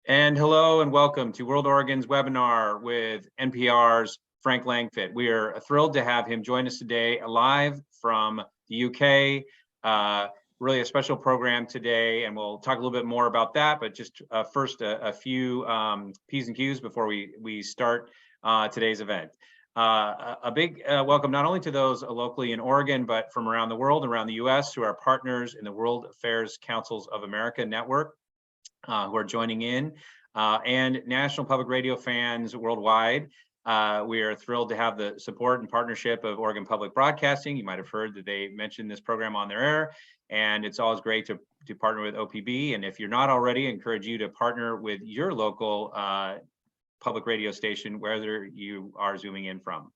And hello and welcome to World Oregon's webinar with NPR's Frank Langfitt. We are thrilled to have him join us today live from the UK. Really a special program today, and we'll talk a little bit more about that. But just first, a few P's and Q's before we start today's event. A big welcome not only to those locally in Oregon, but from around the world, around the US, who are partners in the World Affairs Councils of America network. Who are joining in, and National Public Radio fans worldwide. We are thrilled to have the support and partnership of Oregon Public Broadcasting. You might have heard that they mentioned this program on their air, and it's always great to partner with OPB. And if you're not already, I encourage you to partner with your local public radio station, whether you are zooming in from.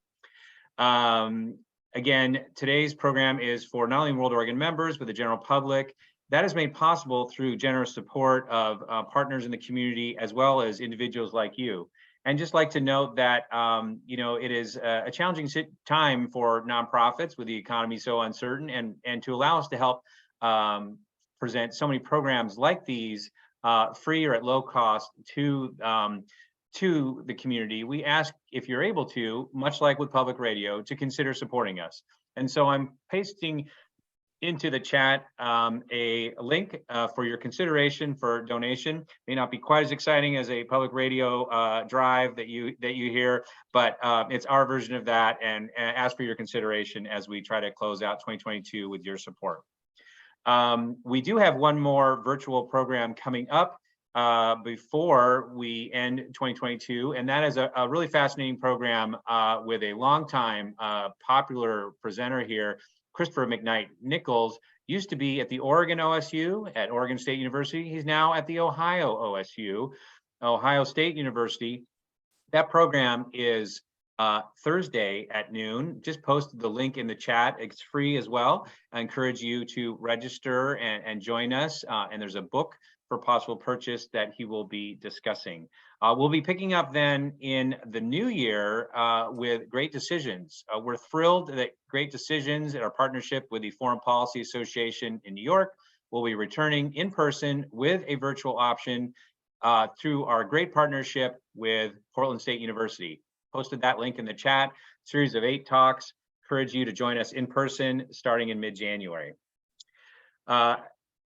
Again, today's program is for not only World Oregon members, but the general public. That is made possible through generous support of partners in the community, as well as individuals like you. And just like to note that, it is a challenging time for nonprofits with the economy so uncertain, and to allow us to help present so many programs like these free or at low cost to the community, we ask, if you're able to, much like with public radio, to consider supporting us. And so I'm pasting into the chat a link for your consideration for donation. May not be quite as exciting as a public radio drive that you hear, but it's our version of that, and ask for your consideration as we try to close out 2022 with your support. We do have one more virtual program coming up before we end 2022, and that is a really fascinating program with a longtime popular presenter here, Christopher McKnight Nichols. Used to be at the Oregon OSU at Oregon State University. He's now at the Ohio OSU, Ohio State University. That program is Thursday at noon. Just posted the link in the chat. It's free as well. I encourage you to register and join us. And there's a book for possible purchase that he will be discussing. We'll be picking up then in the new year with Great Decisions. We're thrilled that Great Decisions, in our partnership with the Foreign Policy Association in New York, will be returning in person with a virtual option through our great partnership with Portland State University. Posted that link in the chat. Series of 8 talks. Encourage you to join us in person starting in mid-January.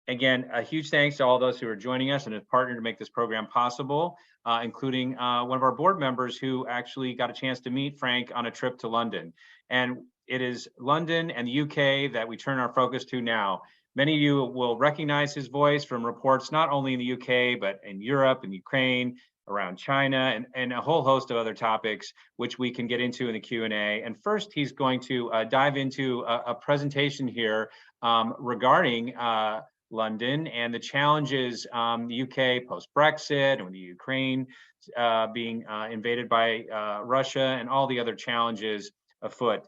Again, a huge thanks to all those who are joining us and have partnered to make this program possible, including one of our board members who actually got a chance to meet Frank on a trip to London. And it is London and the UK that we turn our focus to now. Many of you will recognize his voice from reports not only in the UK, but in Europe and Ukraine, around China, and a whole host of other topics, which we can get into in the Q&A. And first, he's going to dive into a presentation here regarding London and the challenges the UK post-Brexit, and with the Ukraine being invaded by Russia, and all the other challenges afoot.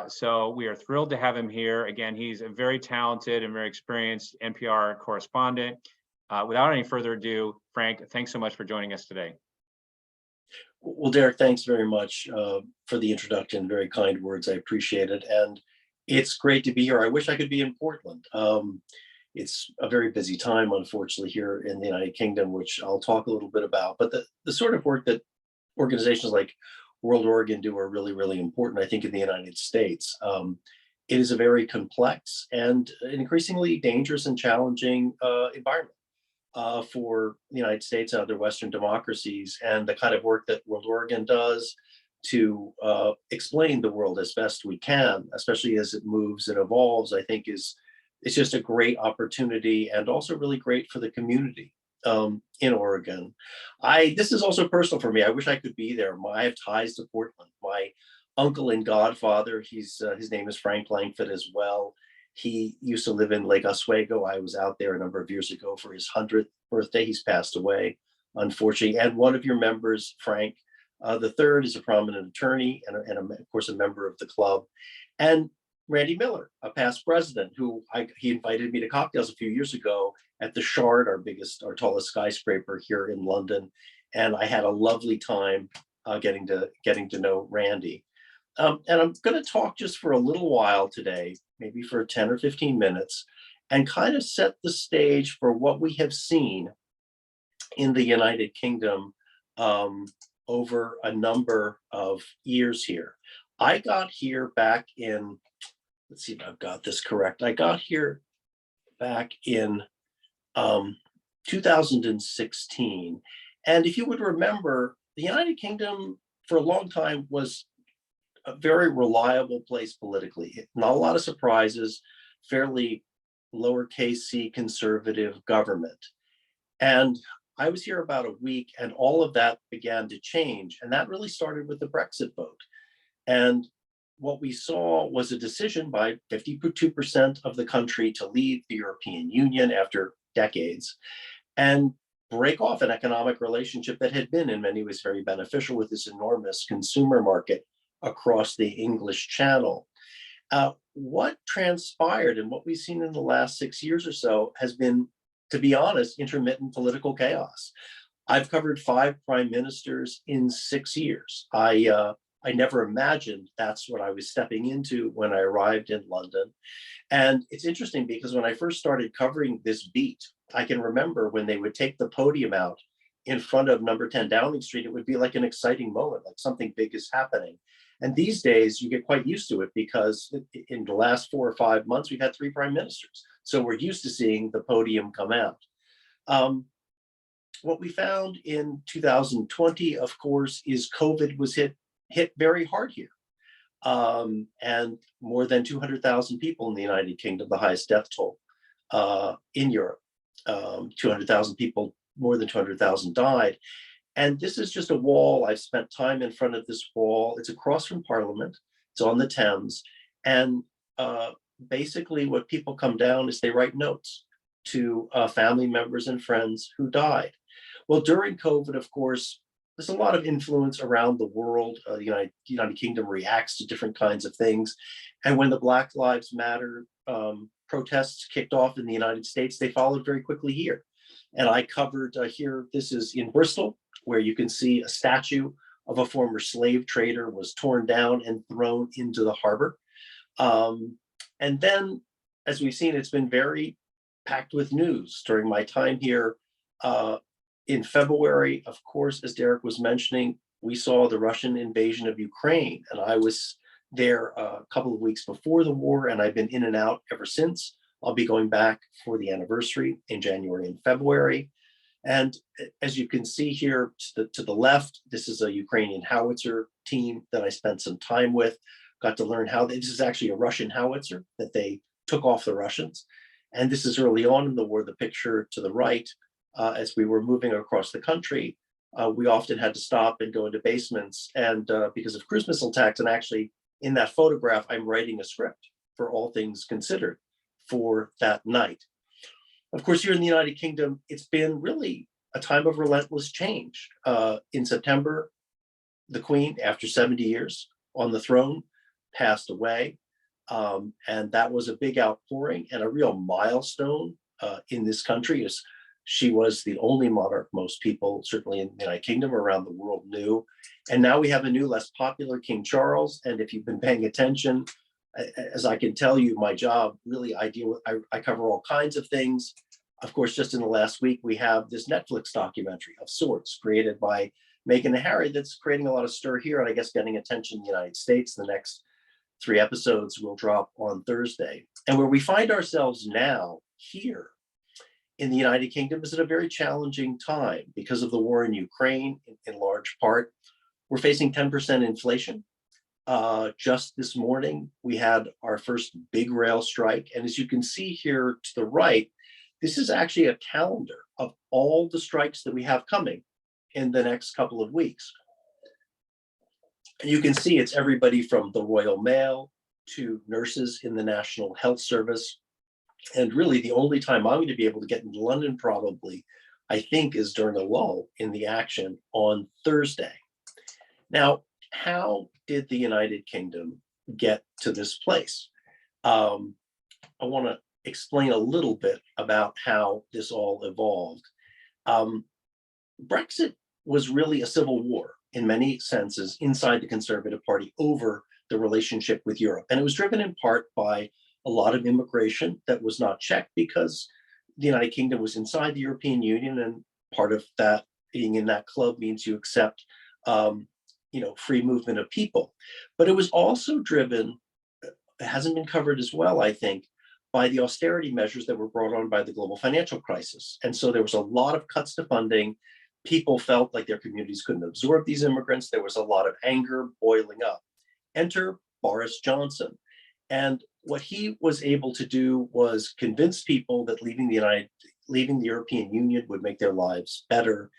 So we are thrilled to have him here. Again, he's a very talented and very experienced NPR correspondent. Without any further ado, Frank, thanks so much for joining us today. Well, Derek, thanks very much for the introduction. Very kind words. I appreciate it. And it's great to be here. I wish I could be in Portland. It's a very busy time, unfortunately, here in the United Kingdom, which I'll talk a little bit about. But the sort of work that organizations like World Oregon do are really, really important, I think, in the United States. It is a very complex and increasingly dangerous and challenging environment for the United States and other Western democracies. And the kind of work that World Oregon does to explain the world as best we can, especially as it moves and evolves, I think it's just a great opportunity, and also really great for the community in Oregon. This is also personal for me. I wish I could be there. I have ties to Portland. My uncle and godfather, his name is Frank Langfitt as well. He used to live in Lake Oswego. I was out there a number of years ago for his 100th birthday. He's passed away, unfortunately. And one of your members, Frank, the third, is a prominent attorney and of course, a member of the club. And Randy Miller, a past president, he invited me to cocktails a few years ago at the Shard, our tallest skyscraper here in London, and I had a lovely time getting to know Randy. And I'm going to talk just for a little while today, maybe for 10 or 15 minutes, and kind of set the stage for what we have seen in the United Kingdom over a number of years here. I got here back in, let's see if I've got this correct. I got here back in 2016. And if you would remember, the United Kingdom for a long time was a very reliable place politically. Not a lot of surprises, fairly lowercase c conservative government. And I was here about a week and all of that began to change. And that really started with the Brexit vote. And what we saw was a decision by 52% of the country to leave the European Union after decades and break off an economic relationship that had been in many ways very beneficial with this enormous consumer market across the English Channel. What transpired and what we've seen in the last 6 years or so has been, to be honest, intermittent political chaos. I've covered 5 prime ministers in 6 years. I never imagined that's what I was stepping into when I arrived in London. And it's interesting because when I first started covering this beat, I can remember when they would take the podium out in front of number 10 Downing Street, it would be like an exciting moment, like something big is happening. And these days you get quite used to it because in the last 4 or 5 months, we've had 3 prime ministers. So we're used to seeing the podium come out. What we found in 2020, of course, is COVID was hit very hard here. And more than 200,000 people in the United Kingdom, the highest death toll in Europe. 200,000 people, more than 200,000 died. And this is just a wall. I've spent time in front of this wall. It's across from Parliament. It's on the Thames. And basically what people come down is they write notes to family members and friends who died. Well, during COVID, of course, there's a lot of influence around the world. The United Kingdom reacts to different kinds of things. And when the Black Lives Matter protests kicked off in the United States, they followed very quickly here. And I covered here, this is in Bristol, where you can see a statue of a former slave trader was torn down and thrown into the harbor. And then, as we've seen, it's been very packed with news during my time here. In February, of course, as Derek was mentioning, we saw the Russian invasion of Ukraine, and I was there a couple of weeks before the war, and I've been in and out ever since. I'll be going back for the anniversary in January and February. And as you can see here to the left, this is a Ukrainian howitzer team that I spent some time with, got to learn how this is actually a Russian howitzer that they took off the Russians. And this is early on in the war. The picture to the right, as we were moving across the country, we often had to stop and go into basements and because of cruise missile attacks. And actually in that photograph, I'm writing a script for All Things Considered for that night. Of course, here in the United Kingdom, it's been really a time of relentless change. In September, the Queen, after 70 years on the throne, passed away. And that was a big outpouring and a real milestone in this country. As she was the only monarch most people, certainly in the United Kingdom, around the world knew. And now we have a new, less popular King Charles. And if you've been paying attention, as I can tell you, my job really, I cover all kinds of things. Of course, just in the last week, we have this Netflix documentary of sorts created by Meghan and Harry that's creating a lot of stir here and I guess getting attention in the United States. The next 3 episodes will drop on Thursday. And where we find ourselves now here in the United Kingdom is at a very challenging time because of the war in Ukraine, in large part. We're facing 10% inflation. Just this morning, we had our first big rail strike. And as you can see here to the right, this is actually a calendar of all the strikes that we have coming in the next couple of weeks. And you can see it's everybody from the Royal Mail to nurses in the National Health Service. And really the only time I'm going to be able to get into London probably, I think, is during a lull in the action on Thursday. Now, how did the United Kingdom get to this place? I want to explain a little bit about how this all evolved. Brexit was really a civil war in many senses inside the Conservative Party over the relationship with Europe. And it was driven in part by a lot of immigration that was not checked because the United Kingdom was inside the European Union and part of that, being in that club means you accept, free movement of people. But it was also driven, it hasn't been covered as well, I think, by the austerity measures that were brought on by the global financial crisis. And so there was a lot of cuts to funding. People felt like their communities couldn't absorb these immigrants. There was a lot of anger boiling up. Enter Boris Johnson. And what he was able to do was convince people that leaving the European Union would make their lives better.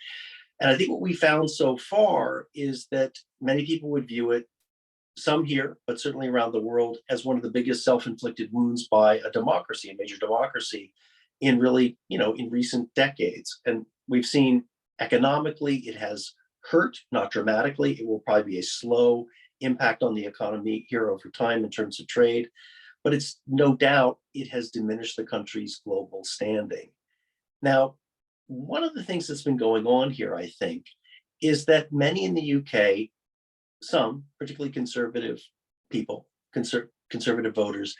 And I think what we found so far is that many people would view it, some here, but certainly around the world, as one of the biggest self-inflicted wounds by a democracy, a major democracy, in really, in recent decades. And we've seen economically, it has hurt, not dramatically. It will probably be a slow impact on the economy here over time in terms of trade, but it's no doubt it has diminished the country's global standing. Now, one of the things that's been going on here, I think, is that many in the UK, some, particularly conservative people, conservative voters,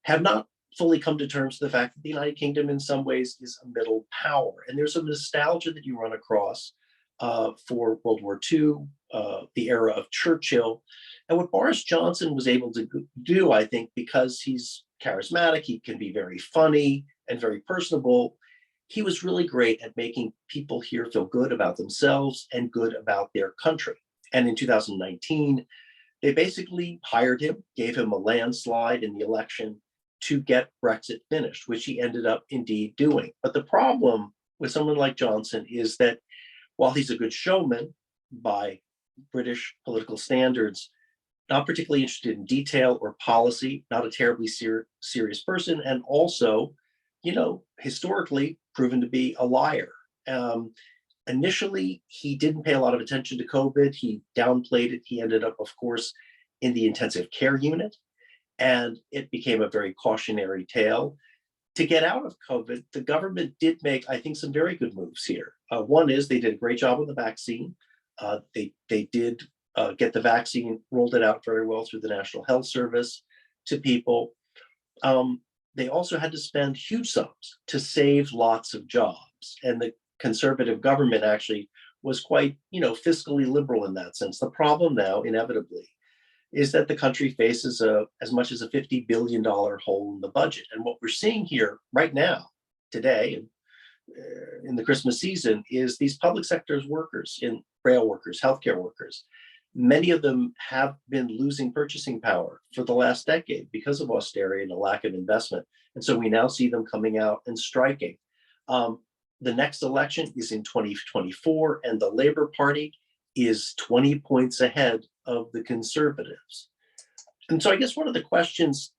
have not fully come to terms with the fact that the United Kingdom in some ways is a middle power. And there's a nostalgia that you run across for World War II, the era of Churchill. And what Boris Johnson was able to do, I think, because he's charismatic, he can be very funny and very personable, he was really great at making people here feel good about themselves and good about their country. And in 2019, they basically hired him, gave him a landslide in the election to get Brexit finished, which he ended up indeed doing. But the problem with someone like Johnson is that while he's a good showman by British political standards, not particularly interested in detail or policy, not a terribly serious person, and also, historically proven to be a liar. Initially, he didn't pay a lot of attention to COVID. He downplayed it. He ended up, of course, in the intensive care unit, and it became a very cautionary tale. To get out of COVID, the government did make, I think, some very good moves here. One is they did a great job with the vaccine. They did get the vaccine, rolled it out very well through the National Health Service to people. They also had to spend huge sums to save lots of jobs. And the conservative government actually was quite, fiscally liberal in that sense. The problem now, inevitably, is that the country faces as much as a $50 billion hole in the budget. And what we're seeing here right now, today, in the Christmas season, is these public sector's workers, in rail workers, healthcare workers, many of them have been losing purchasing power for the last decade because of austerity and a lack of investment. And so we now see them coming out and striking. The next election is in 2024, and the Labour Party is 20 points ahead of the Conservatives. And so I guess one of the questions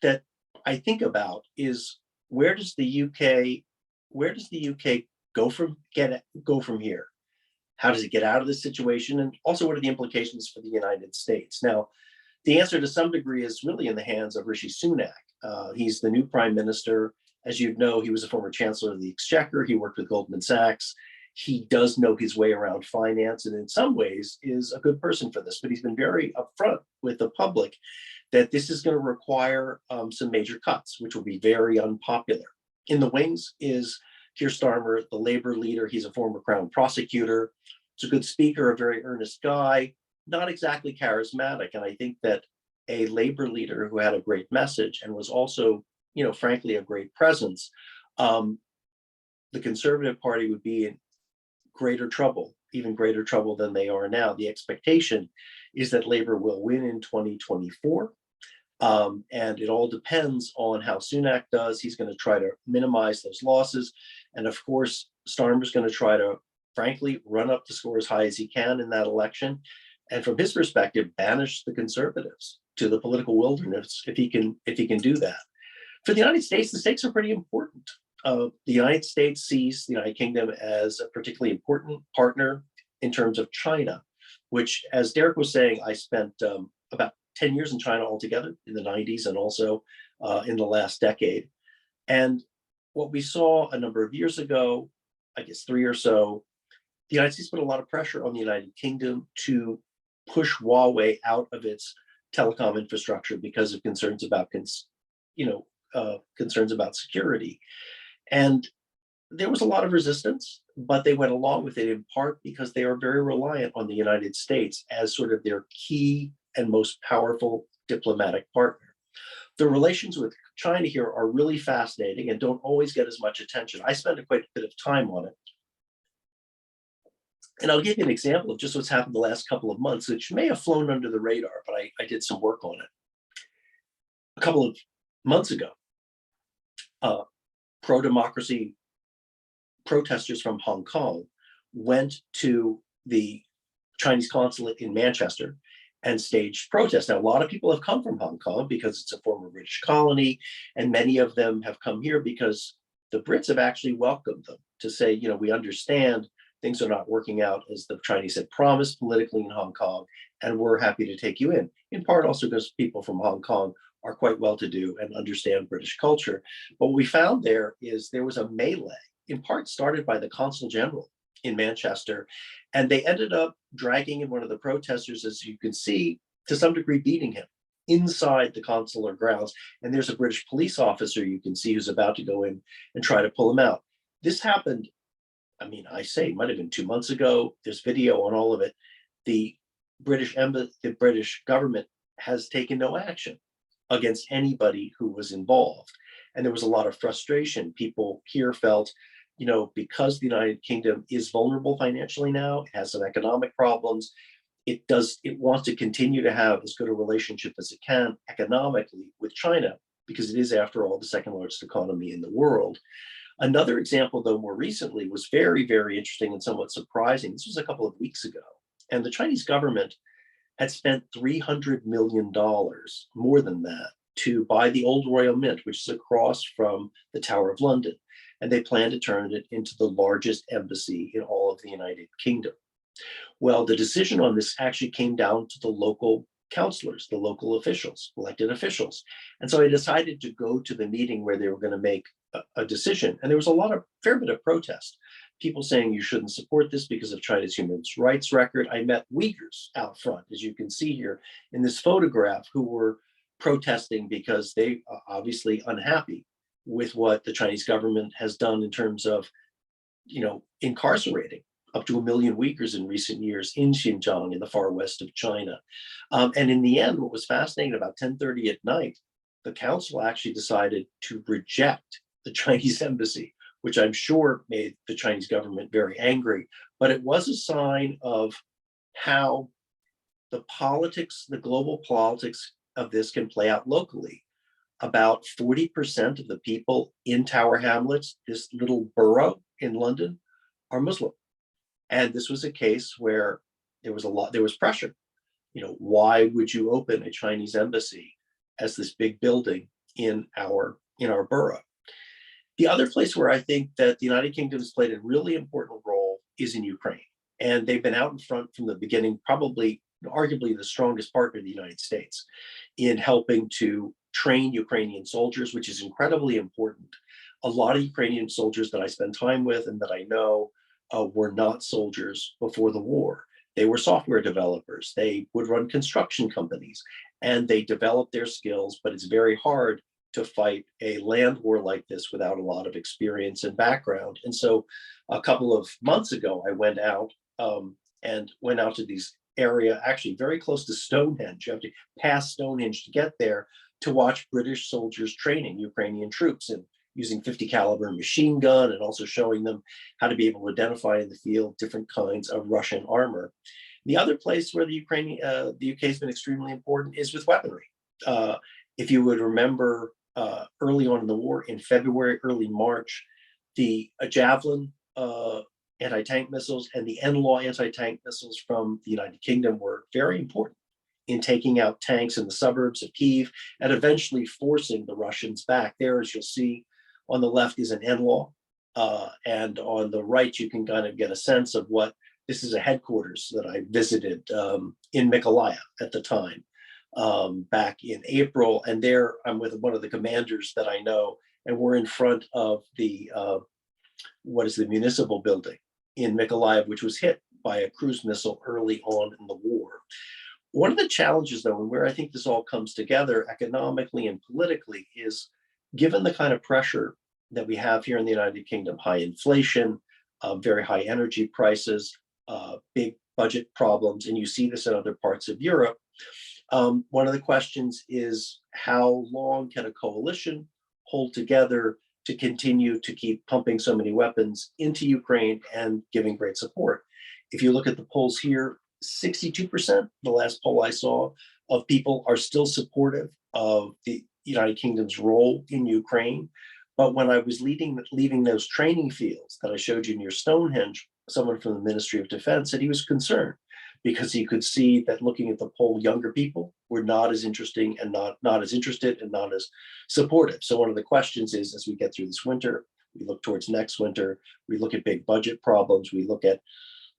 that I think about is where does the UK go from here? How does it get out of this situation? And also, what are the implications for the United States? Now, the answer to some degree is really in the hands of Rishi Sunak. He's the new prime minister. As you know, he was a former chancellor of the Exchequer. He worked with Goldman Sachs. He does know his way around finance, and in some ways is a good person for this. But he's been very upfront with the public that this is going to require some major cuts, which will be very unpopular. In the wings is Keir Starmer, the Labour leader. He's a former Crown prosecutor. He's a good speaker, a very earnest guy, not exactly charismatic. And I think that a Labour leader who had a great message and was also, frankly, a great presence, the Conservative Party would be in greater trouble, even greater trouble than they are now. The expectation is that Labour will win in 2024. And it all depends on how Sunak does. He's going to try to minimize those losses. And of course, Starmer's going to try to, frankly, run up the score as high as he can in that election. And from his perspective, banish the Conservatives to the political wilderness if he can do that. For the United States, the stakes are pretty important. The United States sees the United Kingdom as a particularly important partner in terms of China, which, as Derek was saying, I spent about 10 years in China altogether in the 90s and also in the last decade. And what we saw a number of years ago, I guess 3 or so, the United States put a lot of pressure on the United Kingdom to push Huawei out of its telecom infrastructure because of concerns about security. And there was a lot of resistance, but they went along with it in part because they are very reliant on the United States as sort of their key and most powerful diplomatic partner. The relations with China here are really fascinating and don't always get as much attention. I spent quite a bit of time on it. And I'll give you an example of just what's happened the last couple of months, which may have flown under the radar, but I did some work on it. A couple of months ago, pro-democracy protesters from Hong Kong went to the Chinese consulate in Manchester and staged protests. Now, a lot of people have come from Hong Kong because it's a former British colony, and many of them have come here because the Brits have actually welcomed them to say, you know, we understand things are not working out as the Chinese had promised politically in Hong Kong, and we're happy to take you in part also because people from Hong Kong are quite well-to-do and understand British culture. But what we found there was a melee, in part started by the consul general in Manchester, and they ended up dragging in one of the protesters, as you can see, to some degree beating him inside the consular grounds. And there's a British police officer you can see who's about to go in and try to pull him out. This happened, I mean, I say it might have been 2 months ago. There's video on all of it. The British government has taken no action against anybody who was involved. And there was a lot of frustration. People here felt, you know, because the United Kingdom is vulnerable financially now, it has some economic problems, it wants to continue to have as good a relationship as it can economically with China, because it is, after all, the second largest economy in the world. Another example, though, more recently was very, very interesting and somewhat surprising. This was a couple of weeks ago, and the Chinese government had spent $300 million, more than that, to buy the Old Royal Mint, which is across from the Tower of London. And they plan to turn it into the largest embassy in all of the United Kingdom. Well, the decision on this actually came down to the local councillors, the local officials, elected officials. And so I decided to go to the meeting where they were going to make a decision. And there was fair bit of protest. People saying you shouldn't support this because of China's human rights record. I met Uyghurs out front, as you can see here in this photograph, who were protesting because they are obviously unhappy with what the Chinese government has done in terms of, you know, incarcerating up to 1 million Uyghurs in recent years in Xinjiang in the far west of China. And in the end, what was fascinating, about 10:30 at night, the council actually decided to reject the Chinese embassy, which I'm sure made the Chinese government very angry. But it was a sign of how the politics, the global politics of this can play out locally. About 40% of the people in Tower Hamlets, this little borough in London, are Muslim. And this was a case where there was pressure. You know, why would you open a Chinese embassy as this big building in our borough? The other place where I think that the United Kingdom has played a really important role is in Ukraine. And they've been out in front from the beginning, probably arguably the strongest partner of the United States in helping to train Ukrainian soldiers, which is incredibly important. A lot of Ukrainian soldiers that I spend time with and that I know were not soldiers before the war. They were software developers. They would run construction companies, and they developed their skills, but it's very hard to fight a land war like this without a lot of experience and background. And so a couple of months ago, I went out to these area, actually very close to Stonehenge. You have to pass Stonehenge to get there, to watch British soldiers training Ukrainian troops and using 50 caliber machine gun, and also showing them how to be able to identify in the field different kinds of Russian armor. The other place where the UK has been extremely important is with weaponry. If you would remember early on in the war, in February, early March, the Javelin anti-tank missiles and the NLAW anti-tank missiles from the United Kingdom were very important in taking out tanks in the suburbs of Kyiv and eventually forcing the Russians back. There, as you'll see on the left, is an NLAW, and on the right you can kind of get a sense of what this is. A headquarters that I visited in Mykolaiv at the time, back in April, and there I'm with one of the commanders that I know, and we're in front of the municipal building in Mykolaiv, which was hit by a cruise missile early on in the war. One of the challenges, though, and where I think this all comes together economically and politically, is given the kind of pressure that we have here in the United Kingdom, high inflation, very high energy prices, big budget problems, and you see this in other parts of Europe. One of the questions is, how long can a coalition hold together to continue to keep pumping so many weapons into Ukraine and giving great support? If you look at the polls here, 62%, the last poll I saw, of people are still supportive of the United Kingdom's role in Ukraine. But when I was leaving those training fields that I showed you near Stonehenge, someone from the Ministry of Defense said he was concerned because he could see that looking at the poll, younger people were not as interesting and not as interested and not as supportive. So one of the questions is, as we get through this winter, we look towards next winter, we look at big budget problems, we look at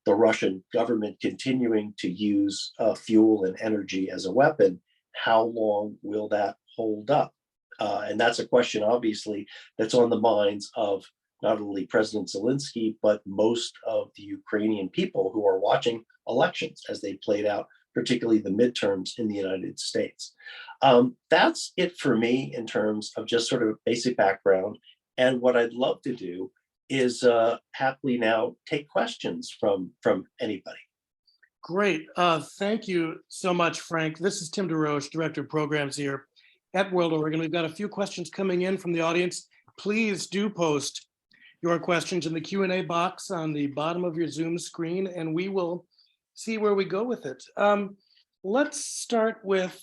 the Russian government continuing to use fuel and energy as a weapon, how long will that hold up? And that's a question, obviously, that's on the minds of not only President Zelensky, but most of the Ukrainian people who are watching elections as they played out, particularly the midterms in the United States. That's it for me in terms of just sort of basic background. And what I'd love to do is happily now take questions from anybody. Great. Thank you so much, Frank. This is Tim DeRoche, Director of Programs here at WorldOregon. We've got a few questions coming in from the audience. Please do post your questions in the Q&A box on the bottom of your Zoom screen, and we will see where we go with it. Let's start with,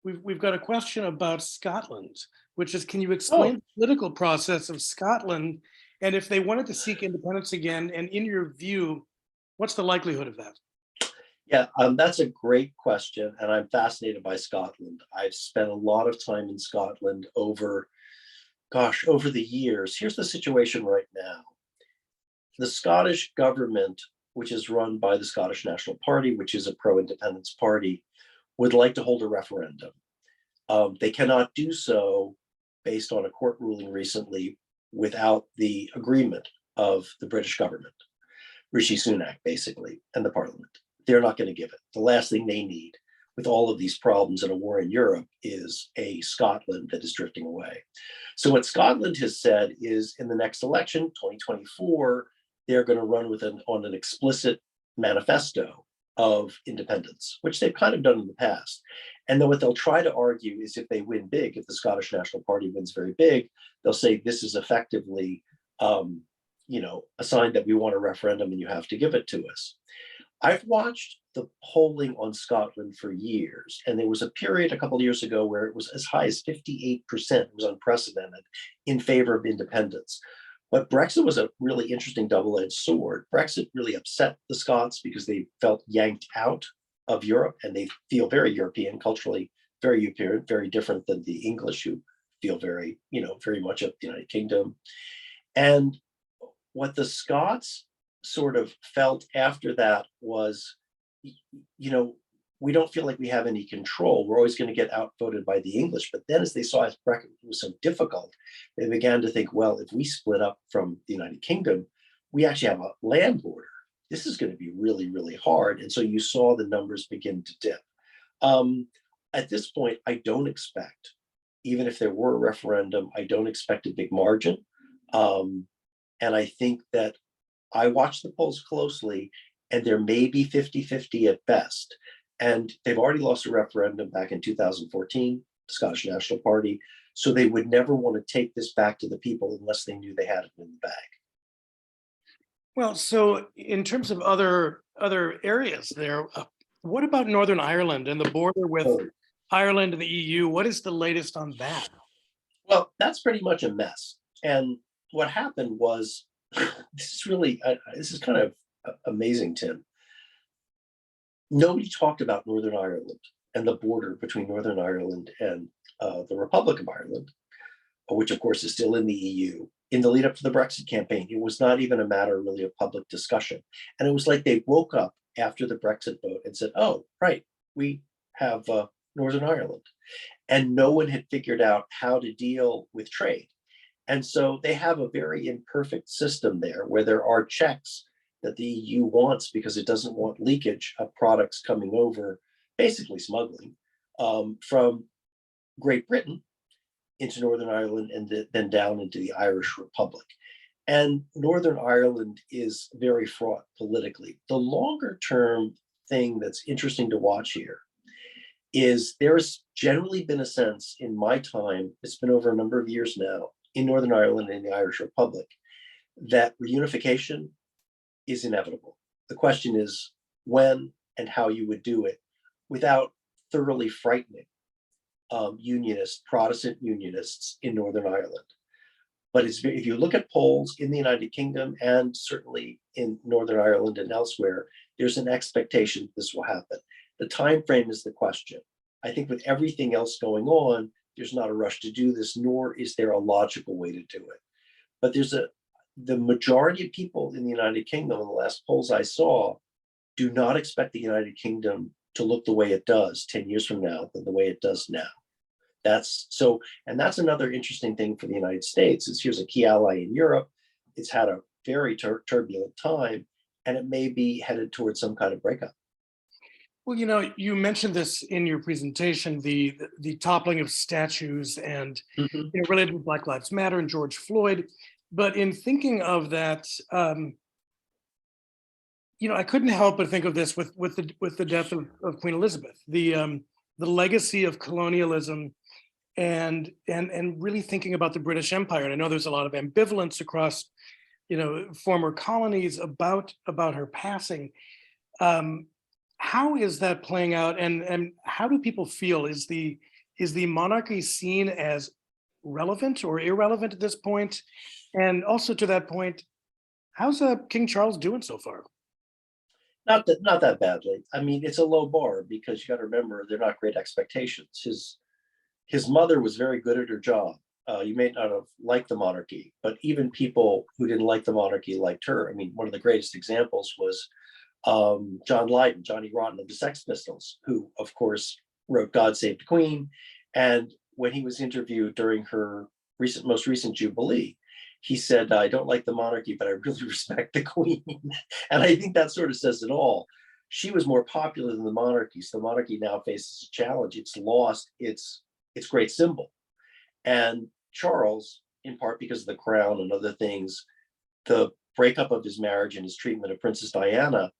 we've got a question about Scotland, which is, can you explain the political process of Scotland, and if they wanted to seek independence again, and in your view, what's the likelihood of that? Yeah, that's a great question, and I'm fascinated by Scotland. I've spent a lot of time in Scotland over the years. Here's the situation right now. The Scottish government, which is run by the Scottish National Party, which is a pro-independence party, would like to hold a referendum. They cannot do so based on a court ruling recently without the agreement of the British government, Rishi Sunak, basically, and the parliament. They're not going to give it. The last thing they need with all of these problems and a war in Europe is a Scotland that is drifting away. So what Scotland has said is, in the next election, 2024, they're going to run on an explicit manifesto of independence, which they've kind of done in the past. And then what they'll try to argue is, if they win big, if the Scottish National Party wins very big, they'll say this is effectively, a sign that we want a referendum and you have to give it to us. I've watched the polling on Scotland for years, and there was a period a couple of years ago where it was as high as 58%, it was unprecedented, in favor of independence. But Brexit was a really interesting double-edged sword. Brexit really upset the Scots because they felt yanked out of Europe, and they feel very European, culturally very European, very different than the English, who feel very much of the United Kingdom. And what the Scots sort of felt after that was, we don't feel like we have any control. We're always going to get outvoted by the English. But then, as they saw as Brexit was so difficult, they began to think, well, if we split up from the United Kingdom, we actually have a land border. This is going to be really, really hard. And so you saw the numbers begin to dip. At this point, I don't expect, even if there were a referendum, I don't expect a big margin. And I think that I watch the polls closely, and there may be 50-50 at best. And they've already lost a referendum back in 2014, the Scottish National Party. So they would never want to take this back to the people unless they knew they had it in the bag. Well, so in terms of other areas there, what about Northern Ireland and the border with Ireland and the EU? What is the latest on that? Well, that's pretty much a mess. And what happened was, this is kind of amazing, Tim. Nobody talked about Northern Ireland and the border between Northern Ireland and the Republic of Ireland, which of course is still in the EU. In the lead up to the Brexit campaign, it was not even a matter really of public discussion. And it was like they woke up after the Brexit vote and said, oh, right, we have Northern Ireland. And no one had figured out how to deal with trade. And so they have a very imperfect system there, where there are checks that the EU wants because it doesn't want leakage of products coming over, basically smuggling, from Great Britain. into Northern Ireland and then down into the Irish Republic. And Northern Ireland is very fraught politically. The longer term thing that's interesting to watch here is there's generally been a sense in my time, it's been over a number of years now, in Northern Ireland and the Irish Republic, that reunification is inevitable. The question is when and how you would do it without thoroughly frightening Protestant unionists in Northern Ireland. But if you look at polls in the United Kingdom and certainly in Northern Ireland and elsewhere, there's an expectation this will happen. The time frame is the question. I think with everything else going on, there's not a rush to do this, nor is there a logical way to do it. But the majority of people in the United Kingdom, in the last polls I saw, do not expect the United Kingdom to look the way it does 10 years from now than the way it does now. And that's another interesting thing for the United States is here's a key ally in Europe. It's had a very turbulent time, and it may be headed towards some kind of breakup. Well, you mentioned this in your presentation, the toppling of statues and related with Black Lives Matter and George Floyd. But in thinking of that, I couldn't help but think of this with the death of Queen Elizabeth, the legacy of colonialism, and really thinking about the British Empire. And I know there's a lot of ambivalence across, former colonies about her passing. How is that playing out, and how do people feel? Is the monarchy seen as relevant or irrelevant at this point? And also to that point, how's King Charles doing so far? Not that badly. I mean, it's a low bar because you got to remember they're not great expectations. His mother was very good at her job. You may not have liked the monarchy, but even people who didn't like the monarchy liked her. I mean, one of the greatest examples was John Lydon, Johnny Rotten of the Sex Pistols, who, of course, wrote God Save the Queen. And when he was interviewed during her most recent Jubilee, he said, I don't like the monarchy, but I really respect the Queen. And I think that sort of says it all. She was more popular than the monarchy. So the monarchy now faces a challenge. It's lost its great symbol. And Charles, in part because of the crown and other things, the breakup of his marriage and his treatment of Princess Diana,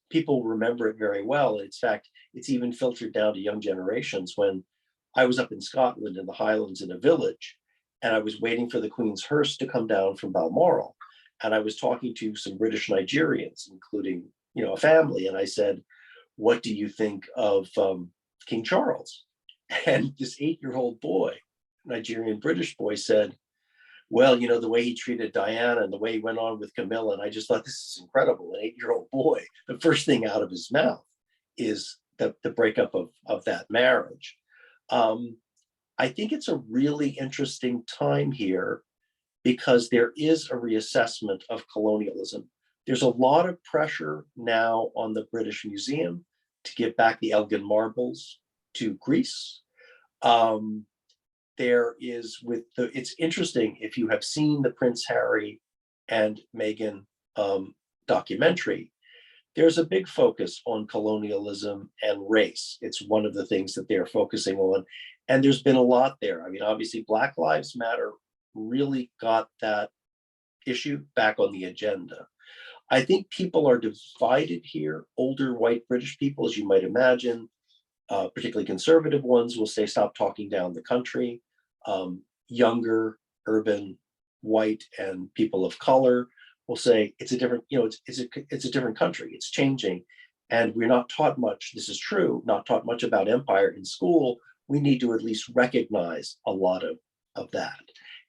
people remember it very well. In fact, it's even filtered down to young generations. When I was up in Scotland in the Highlands in a village, and I was waiting for the Queen's hearse to come down from Balmoral, and I was talking to some British Nigerians, including a family, and I said, "What do you think of King Charles?" And this 8-year-old boy, Nigerian British boy, said, "Well, the way he treated Diana and the way he went on with Camilla," and I just thought, this is incredible. An 8-year-old boy, the first thing out of his mouth is the breakup of that marriage. I think it's a really interesting time here because there is a reassessment of colonialism. There's a lot of pressure now on the British Museum to give back the Elgin marbles to Greece. It's interesting, if you have seen the Prince Harry and Meghan documentary, there's a big focus on colonialism and race. It's one of the things that they're focusing on. And there's been a lot there. I mean, obviously, Black Lives Matter really got that issue back on the agenda. I think people are divided here. Older white British people, as you might imagine, particularly conservative ones, will say, stop talking down the country. Younger, urban, white, and people of color will say it's a different, it's a different country. It's changing, and we're not taught much. This is true. Not taught much about empire in school. We need to at least recognize a lot of that.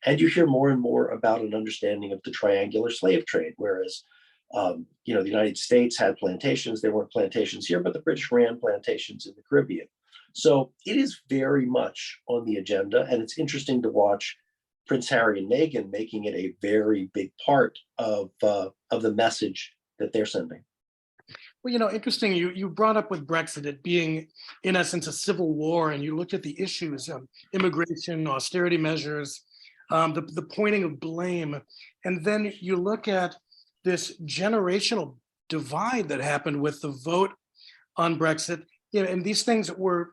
And you hear more and more about an understanding of the triangular slave trade, whereas the United States had plantations. There weren't plantations here, but the British ran plantations in the Caribbean. So it is very much on the agenda, and it's interesting to watch Prince Harry and Meghan making it a very big part of the message that they're sending. Well, interesting, you brought up with Brexit, it being, in essence, a civil war, and you looked at the issues, immigration, austerity measures, the pointing of blame, and then you look at this generational divide that happened with the vote on Brexit, and these things were,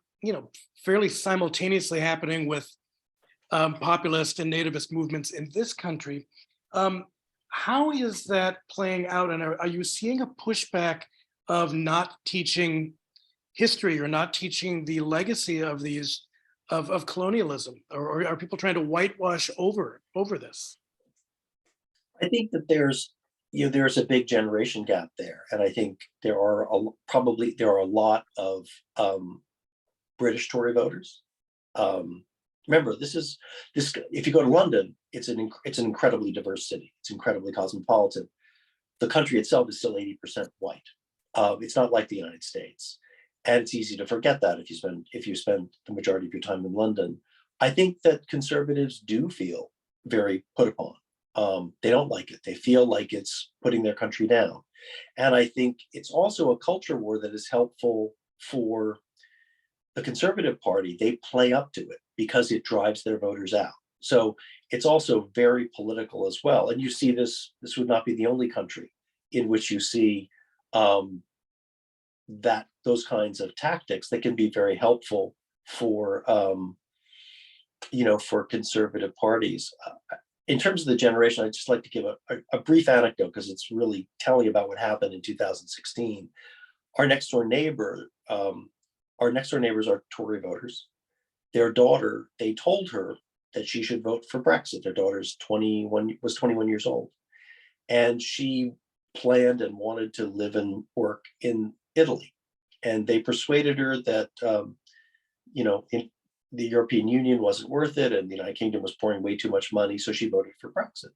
fairly simultaneously happening with populist and nativist movements in this country. How is that playing out? And are you seeing a pushback of not teaching history or not teaching the legacy of these of colonialism, or are people trying to whitewash over this? I think that there's a big generation gap there, and I think there are probably a lot of British Tory voters. Remember, this. If you go to London, it's an incredibly diverse city. It's incredibly cosmopolitan. The country itself is still 80% white. It's not like the United States, and it's easy to forget that if you spend the majority of your time in London. I think that conservatives do feel very put upon. They don't like it. They feel like it's putting their country down, and I think it's also a culture war that is helpful for the Conservative Party. They play up to it because it drives their voters out. So it's also very political as well. And you see this would not be the only country in which you see that those kinds of tactics that can be very helpful for for conservative parties. In terms of the generation, I'd just like to give a brief anecdote because it's really telling about what happened in 2016. Our next door neighbors are Tory voters. Their daughter, they told her that she should vote for Brexit. Their daughter's 21 years old. And she planned and wanted to live and work in Italy. And they persuaded her that, the European Union wasn't worth it and the United Kingdom was pouring way too much money. So she voted for Brexit.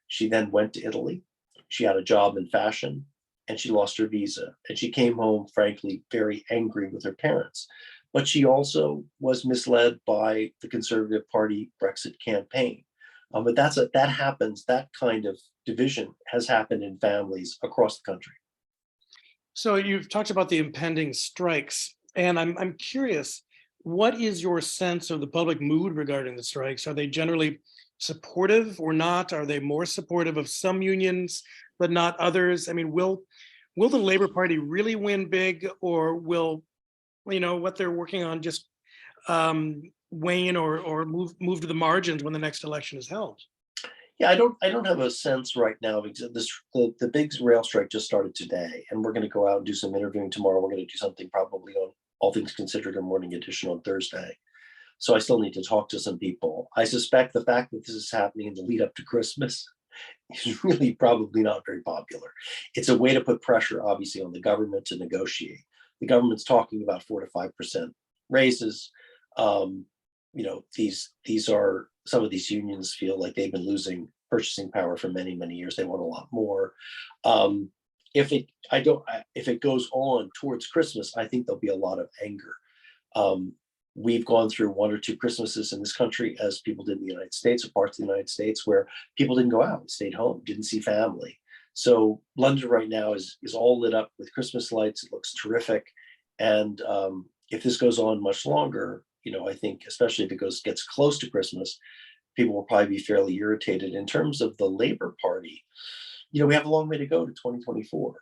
She then went to Italy. She had a job in fashion and she lost her visa. And she came home, frankly, very angry with her parents. But she also was misled by the Conservative Party Brexit campaign. But that happens, that kind of division has happened in families across the country. So you've talked about the impending strikes, and I'm curious, what is your sense of the public mood regarding the strikes? Are they generally supportive or not? Are they more supportive of some unions but not others? I mean, will the Labor Party really win big, or will what they're working on just wane or move to the margins when the next election is held? Yeah, I don't have a sense right now. The big rail strike just started today, and we're going to go out and do some interviewing tomorrow. We're going to do something probably on All Things Considered, a morning edition on Thursday. So I still need to talk to some people. I suspect the fact that this is happening in the lead up to Christmas is really probably not very popular. It's a way to put pressure, obviously, on the government to negotiate. The government's talking about 4 to 5% raises. These are, some of these unions feel like they've been losing purchasing power for many, many years. They want a lot more. If it goes on towards Christmas, I think there'll be a lot of anger. We've gone through 1 or 2 Christmases in this country, as people did in the United States, or parts of the United States, where people didn't go out, stayed home, didn't see family. So London right now is all lit up with Christmas lights. It looks terrific. And if this goes on much longer, I think, especially if it gets close to Christmas, people will probably be fairly irritated. In terms of the Labor Party, we have a long way to go to 2024.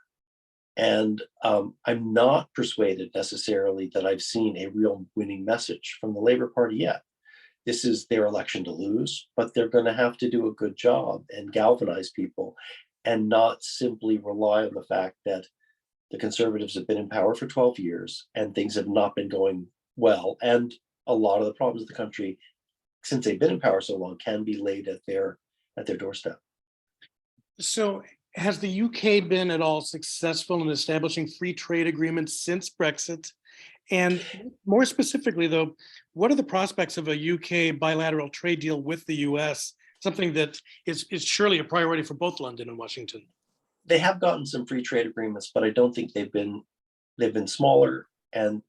And I'm not persuaded necessarily that I've seen a real winning message from the Labor Party yet. This is their election to lose, but they're going to have to do a good job and galvanize people and not simply rely on the fact that the Conservatives have been in power for 12 years and things have not been going well. And a lot of the problems of the country, since they've been in power so long, can be laid at their doorstep. So has the UK been at all successful in establishing free trade agreements since Brexit? And more specifically, though, what are the prospects of a UK bilateral trade deal with the US, something that is surely a priority for both London and Washington? They have gotten some free trade agreements, but I don't think they've been smaller, and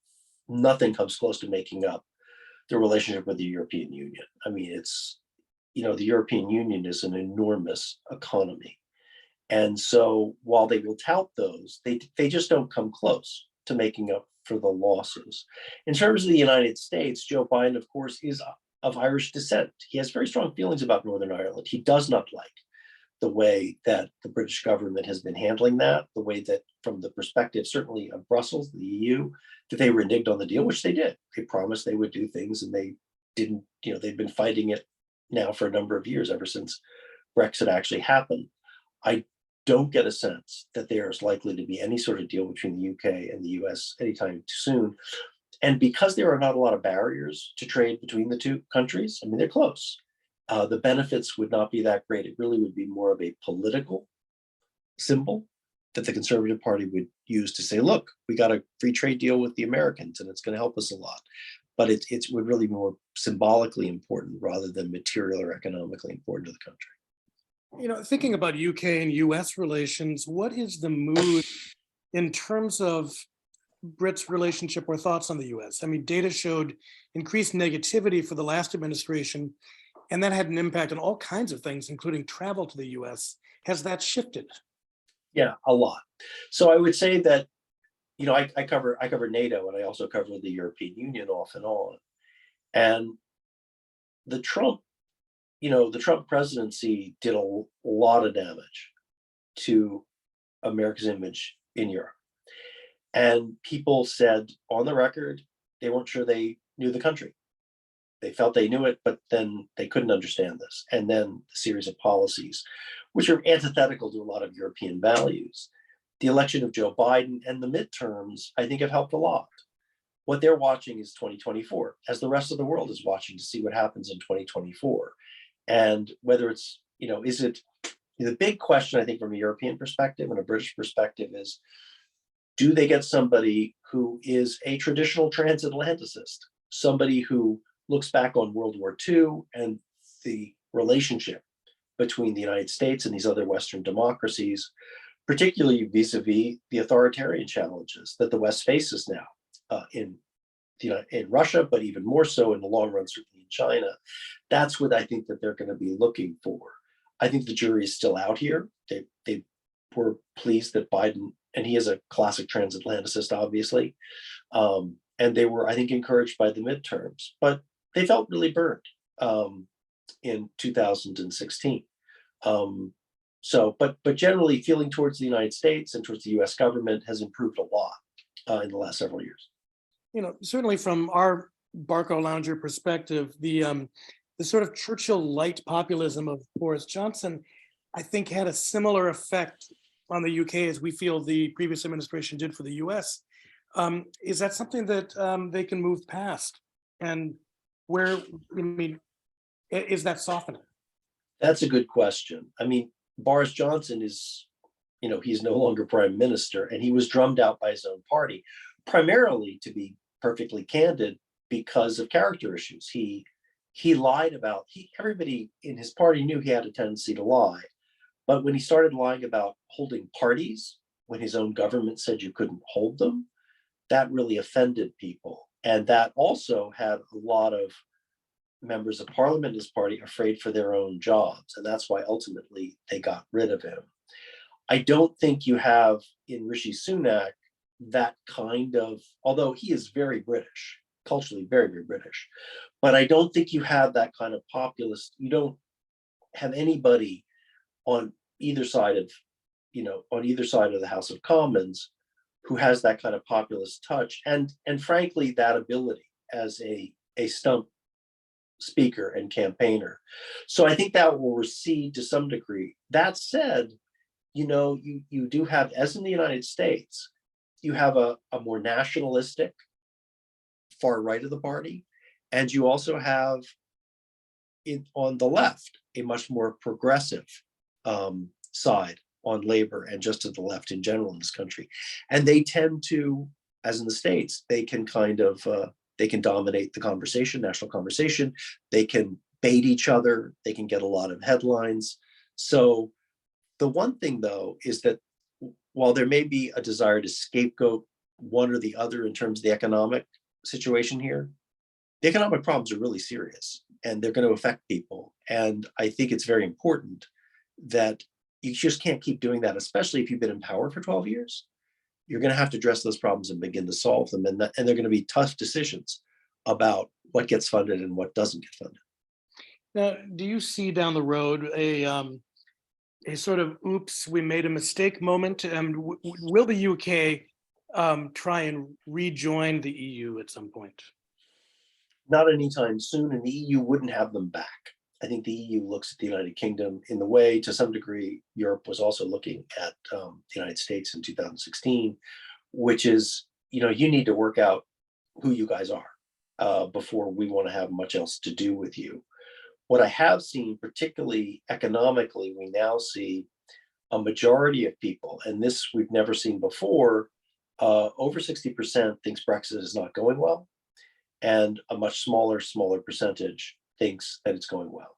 nothing comes close to making up the relationship with the European Union. I mean, it's, the European Union is an enormous economy. And so while they will tout those, they just don't come close to making up for the losses. In terms of the United States, Joe Biden, of course, is of Irish descent. He has very strong feelings about Northern Ireland. He does not like the way that the British government has been handling that, the way that, from the perspective certainly of Brussels, the EU, that they reneged on the deal, which they did. They promised they would do things and they didn't, they've been fighting it now for a number of years, ever since Brexit actually happened. I don't get a sense that there is likely to be any sort of deal between the UK and the US anytime soon. And because there are not a lot of barriers to trade between the two countries, I mean, they're close. The benefits would not be that great. It really would be more of a political symbol that the Conservative Party would use to say, look, we got a free trade deal with the Americans and it's going to help us a lot. But it would really be more symbolically important rather than material or economically important to the country. Thinking about UK and US relations, what is the mood in terms of Brits' relationship or thoughts on the US? I mean, data showed increased negativity for the last administration, and that had an impact on all kinds of things, including travel to the US. Has that shifted? Yeah, a lot. So I would say that, I cover NATO, and I also cover the European Union off and on. And the Trump presidency did a lot of damage to America's image in Europe. And people said on the record, they weren't sure they knew the country. They felt they knew it, but then they couldn't understand this. And then the series of policies, which are antithetical to a lot of European values. The election of Joe Biden and the midterms, I think, have helped a lot. What they're watching is 2024, as the rest of the world is watching, to see what happens in 2024. And whether it's, is it, the big question, I think, from a European perspective and a British perspective is, do they get somebody who is a traditional transatlanticist, somebody who looks back on World War II and the relationship between the United States and these other Western democracies, particularly vis-a-vis the authoritarian challenges that the West faces now in Russia, but even more so in the long run, certainly in China. That's what I think that they're going to be looking for. I think the jury is still out here. They were pleased that Biden, and he is a classic transatlanticist, obviously, and they were, I think, encouraged by the midterms, but they felt really burned in 2016. But generally, feeling towards the United States and towards the U.S. government has improved a lot in the last several years. Certainly from our Barco Lounger perspective, the sort of Churchill light populism of Boris Johnson, I think, had a similar effect on the UK as we feel the previous administration did for the US. Is that something that they can move past? And where, is that softening? That's a good question. I mean, Boris Johnson is, he's no longer prime minister, and he was drummed out by his own party, primarily, to be perfectly candid, because of character issues. He lied about, everybody in his party knew he had a tendency to lie. But when he started lying about holding parties, when his own government said you couldn't hold them, that really offended people. And that also had a lot of members of parliament in his party afraid for their own jobs. And that's why ultimately they got rid of him. I don't think you have in Rishi Sunak that kind of, although he is very British, culturally very, very British, but I don't think you have that kind of populist, you don't have anybody on either side of, the House of Commons who has that kind of populist touch and frankly, that ability as a stump speaker and campaigner. So I think that will recede to some degree. That said, you do have, as in the United States, you have a more nationalistic far right of the party, and you also have on the left a much more progressive side on labor and just to the left in general in this country. And they tend to, as in the States, they can kind of, they can dominate the conversation, national conversation. They can bait each other. They can get a lot of headlines. So the one thing, though, is that while there may be a desire to scapegoat one or the other in terms of the economic situation here, the economic problems are really serious and they're going to affect people. And I think it's very important that you just can't keep doing that, especially if you've been in power for 12 years. You're going to have to address those problems and begin to solve them. And they're going to be tough decisions about what gets funded and what doesn't get funded. Now, do you see down the road a sort of oops, we made a mistake moment? And will the UK try and rejoin the EU at some point? Not anytime soon, and the EU wouldn't have them back. I think the EU looks at the United Kingdom in the way, to some degree, Europe was also looking at the United States in 2016, which is, you need to work out who you guys are before we want to have much else to do with you. What I have seen, particularly economically, we now see a majority of people, and this we've never seen before, over 60% thinks Brexit is not going well, and a much smaller percentage thinks that it's going well.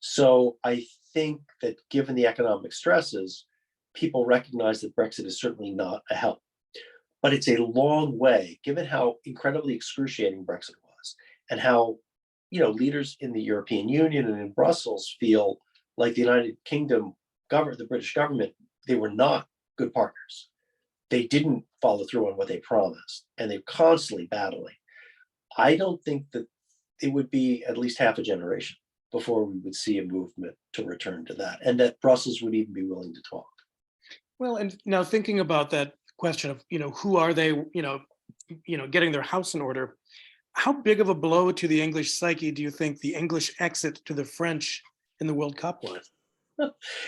So I think that given the economic stresses, people recognize that Brexit is certainly not a help. But it's a long way, given how incredibly excruciating Brexit was, and how leaders in the European Union and in Brussels feel like the United Kingdom government, the British government, they were not good partners. They didn't follow through on what they promised, and they're constantly battling. I don't think that it would be at least half a generation before we would see a movement to return to that, and that Brussels would even be willing to talk. Well, and now thinking about that question of, who are they, getting their house in order, how big of a blow to the English psyche do you think the English exit to the French in the World Cup was?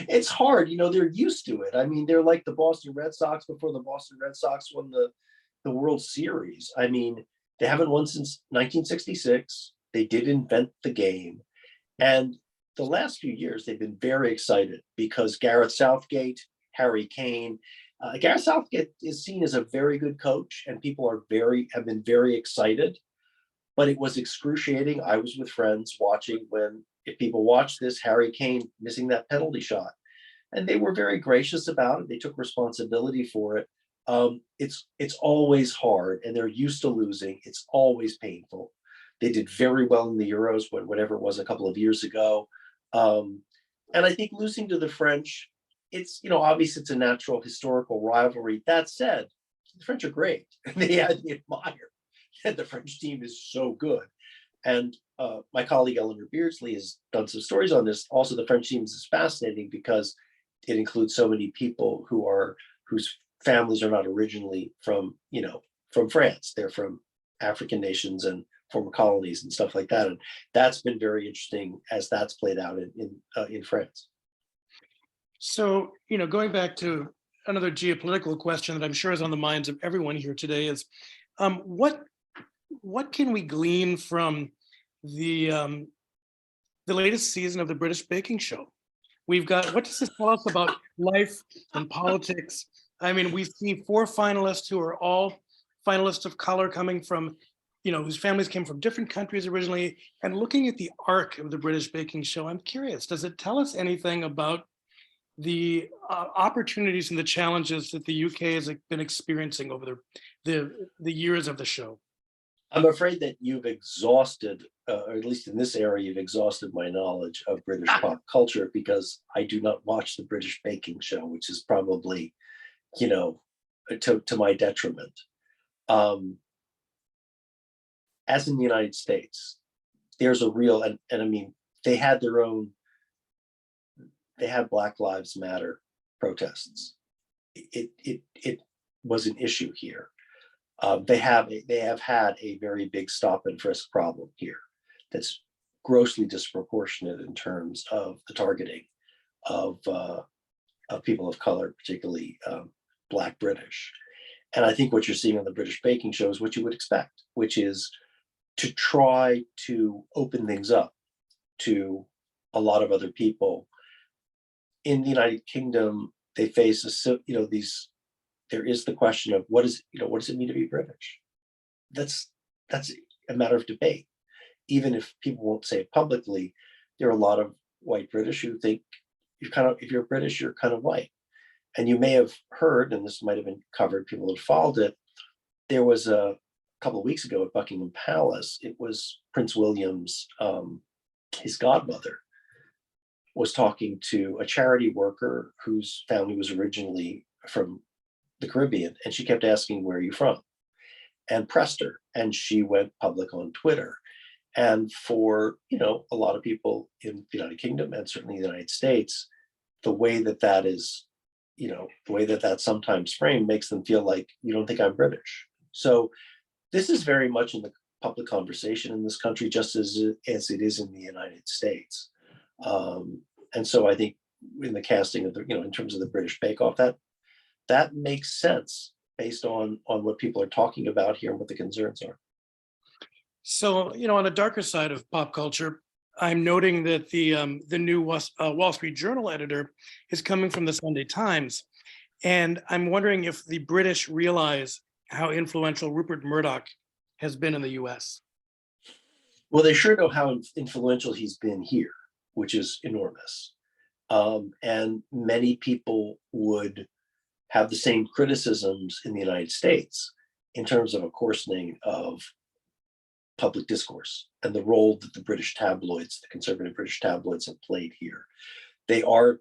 It's hard, they're used to it. I mean, they're like the Boston Red Sox before the Boston Red Sox won the World Series. I mean, they haven't won since 1966. They did invent the game. And the last few years, they've been very excited because Gareth Southgate, Harry Kane, Gareth Southgate is seen as a very good coach, and people have been very excited. But it was excruciating. I was with friends watching when, if people watch this, Harry Kane missing that penalty shot, and they were very gracious about it. They took responsibility for it. It's always hard, and they're used to losing. It's always painful. They did very well in the Euros, whatever it was, a couple of years ago. And I think losing to the French, it's, obviously it's a natural historical rivalry. That said, the French are great. They admire that the French team is so good. And my colleague Eleanor Beardsley has done some stories on this. Also, the French team is fascinating because it includes so many people whose families are not originally from France. They're from African nations and former colonies and stuff like that. And that's been very interesting as that's played out in France. So, going back to another geopolitical question that I'm sure is on the minds of everyone here today is, what can we glean from the latest season of the British Baking Show? What does this tell us about life and politics? I mean, we see 4 finalists who are all finalists of color coming from, whose families came from different countries originally. And looking at the arc of the British Baking Show, I'm curious, does it tell us anything about the opportunities and the challenges that the UK has been experiencing over the years of the show? I'm afraid that you've exhausted, or at least in this area, you've exhausted my knowledge of British pop culture, because I do not watch the British Baking Show, which is probably, to my detriment. As in the United States, there's a real, and I mean, they had Black Lives Matter protests. It was an issue here. They have had a very big stop and frisk problem here that's grossly disproportionate in terms of the targeting of people of color, particularly Black British. And I think what you're seeing on the British Baking Show is what you would expect, which is to try to open things up to a lot of other people. In the United Kingdom, they face there is the question of what does it mean to be British? That's a matter of debate. Even if people won't say it publicly, there are a lot of white British who think if you're British, you're kind of white. And you may have heard, and this might have been covered, people have followed it. There was a couple of weeks ago at Buckingham Palace, it was Prince William's, his godmother was talking to a charity worker whose family was originally from the Caribbean, and she kept asking, "Where are you from?" and pressed her, and she went public on Twitter. And for a lot of people in the United Kingdom and certainly the United States, the way that is, the way that that's sometimes framed makes them feel like, you don't think I'm British. So this is very much in public conversation in this country, just as it is in the United States. And so I think in the casting of the, in terms of the British Bake Off, that makes sense based on what people are talking about here and what the concerns are. So, on a darker side of pop culture, I'm noting that the new Wall Street Journal editor is coming from the Sunday Times. And I'm wondering if the British realize how influential Rupert Murdoch has been in the US. Well, they sure know how influential he's been here, which is enormous. And many people would have the same criticisms in the United States in terms of a coarsening of public discourse and the role that the British tabloids, the conservative British tabloids, have played here. They're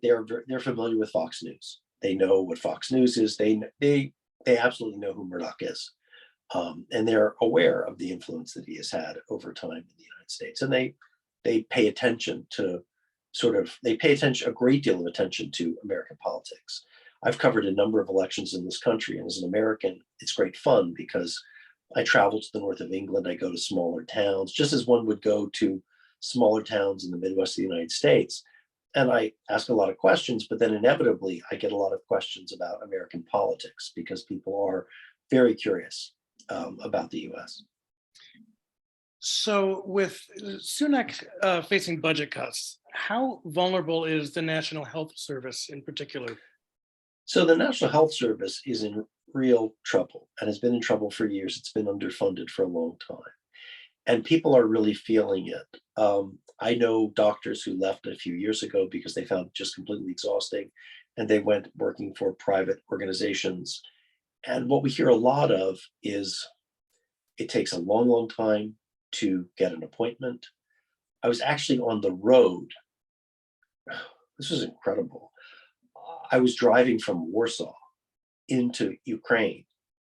familiar with Fox News. They know what Fox News is. They absolutely know who Murdoch is, and they're aware of the influence that he has had over time in the United States. And they pay attention to a great deal of attention to American politics. I've covered a number of elections in this country, and as an American, it's great fun because I travel to the north of England. I go to smaller towns, just as one would go to smaller towns in the Midwest of the United States. And I ask a lot of questions, but then inevitably I get a lot of questions about American politics because people are very curious about the US. So with Sunak facing budget cuts, how vulnerable is the National Health Service in particular? So the National Health Service is in real trouble and has been in trouble for years. It's been underfunded for a long time. And people are really feeling it. I know doctors who left a few years ago because they found it just completely exhausting, and they went working for private organizations. And what we hear a lot of is it takes a long, long time to get an appointment. I was actually on the road. This was incredible. I was driving from Warsaw into Ukraine,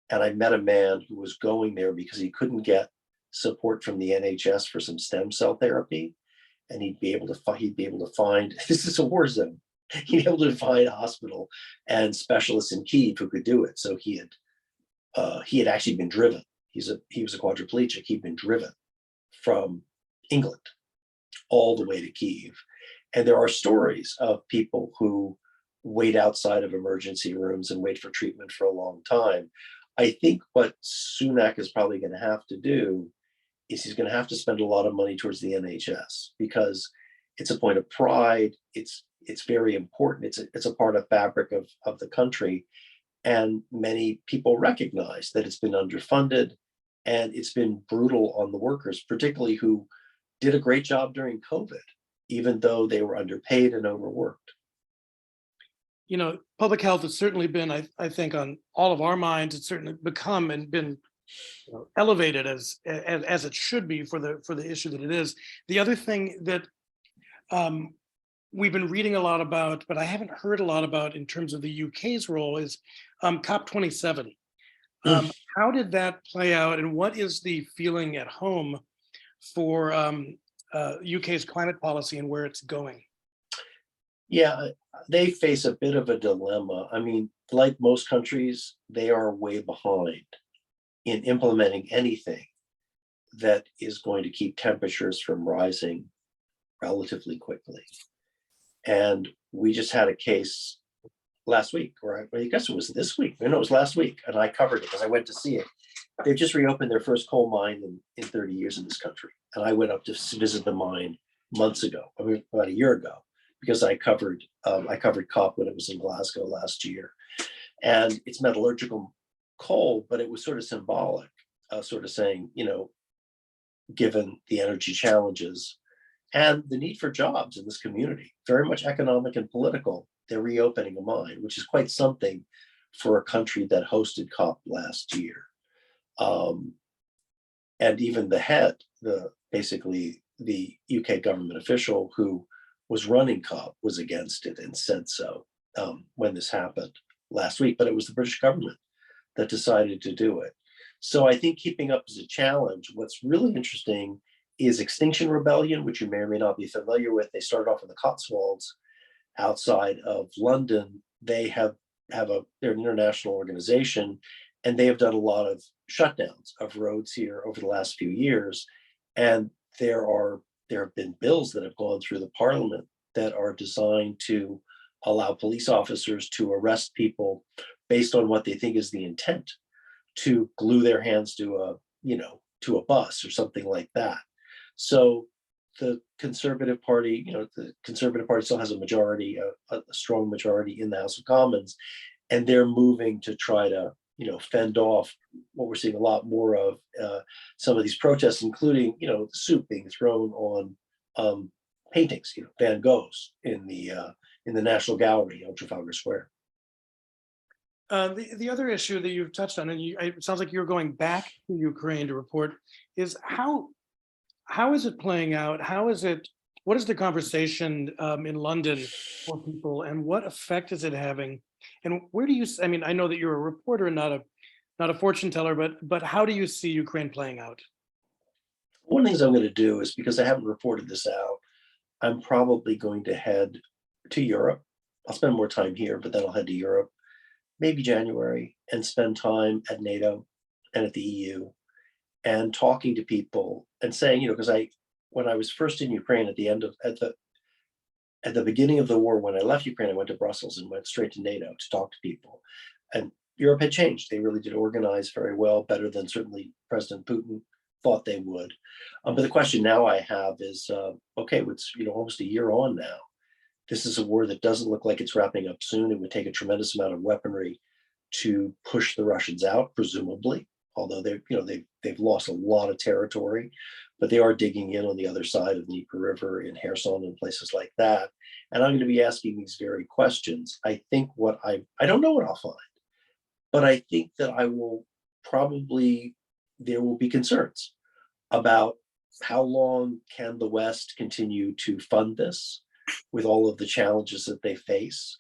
and I met a man who was going there because he couldn't get support from the NHS for some stem cell therapy, and he'd be able to find this is a war zone. He'd be able to find a hospital and specialists in Kyiv who could do it. So he had actually been driven. He was a quadriplegic. He'd been driven from England all the way to Kyiv. And there are stories of people who wait outside of emergency rooms and wait for treatment for a long time. I think what Sunak is probably going to have to do is he's going to have to spend a lot of money towards the NHS because it's a point of pride. It's very important. It's a part of fabric of the country. And many people recognize that it's been underfunded and it's been brutal on the workers, particularly who did a great job during COVID, even though they were underpaid and overworked. Public health has certainly been, I think, on all of our minds. It's certainly become and been elevated as it should be for the issue that it is. The other thing that we've been reading a lot about, but I haven't heard a lot about in terms of the UK's role is COP27. How did that play out, and what is the feeling at home for UK's climate policy and where it's going? Yeah, they face a bit of a dilemma. I mean, like most countries, they are way behind in implementing anything that is going to keep temperatures from rising relatively quickly. And we just had a case last week, or I guess it was this week. No, it was last week, and I covered it because I went to see it. They've just reopened their first coal mine in 30 years in this country. And I went up to visit the mine months ago, about a year ago, because I covered COP when it was in Glasgow last year. And it's metallurgical coal, but it was sort of symbolic, sort of saying, given the energy challenges and the need for jobs in this community, very much economic and political, they're reopening a mine, which is quite something for a country that hosted COP last year. And even the head, basically the UK government official who was running COP was against it and said so when this happened last week, but it was the British government that decided to do it. So I think keeping up is a challenge. What's really interesting is Extinction Rebellion, which you may or may not be familiar with. They started off in the Cotswolds outside of London. They're an international organization, And they have done a lot of shutdowns of roads here over the last few years. And there have been bills that have gone through the parliament that are designed to allow police officers to arrest people based on what they think is the intent, to glue their hands to a bus or something like that. So the Conservative Party, the Conservative Party still has a majority, a strong majority in the House of Commons, and they're moving to try to, fend off what we're seeing a lot more of, some of these protests, including, the soup being thrown on paintings, Van Gogh's in the National Gallery on Trafalgar Square. The other issue that you've touched on, and it sounds like you're going back to Ukraine to report, is how is it playing out? What is the conversation in London for people, and what effect is it having? And where do you, I know that you're a reporter and not a fortune teller, but how do you see Ukraine playing out? One of the things I'm going to do is, because I haven't reported this out, I'm probably going to head to Europe. I'll spend more time here, but then I'll head to Europe, maybe January, and spend time at NATO and at the EU and talking to people and saying, because when I was first in Ukraine at the beginning of the war, when I left Ukraine, I went to Brussels and went straight to NATO to talk to people. And Europe had changed. They really did organize very well, better than certainly President Putin thought they would. But the question now I have is, okay, it's almost a year on now. This is a war that doesn't look like it's wrapping up soon. It would take a tremendous amount of weaponry to push the Russians out, presumably, although they've lost a lot of territory, but they are digging in on the other side of the Dnieper River in Kherson and places like that. And I'm going to be asking these very questions. I think I don't know what I'll find, but I think that there will be concerns about how long can the West continue to fund this with all of the challenges that they face.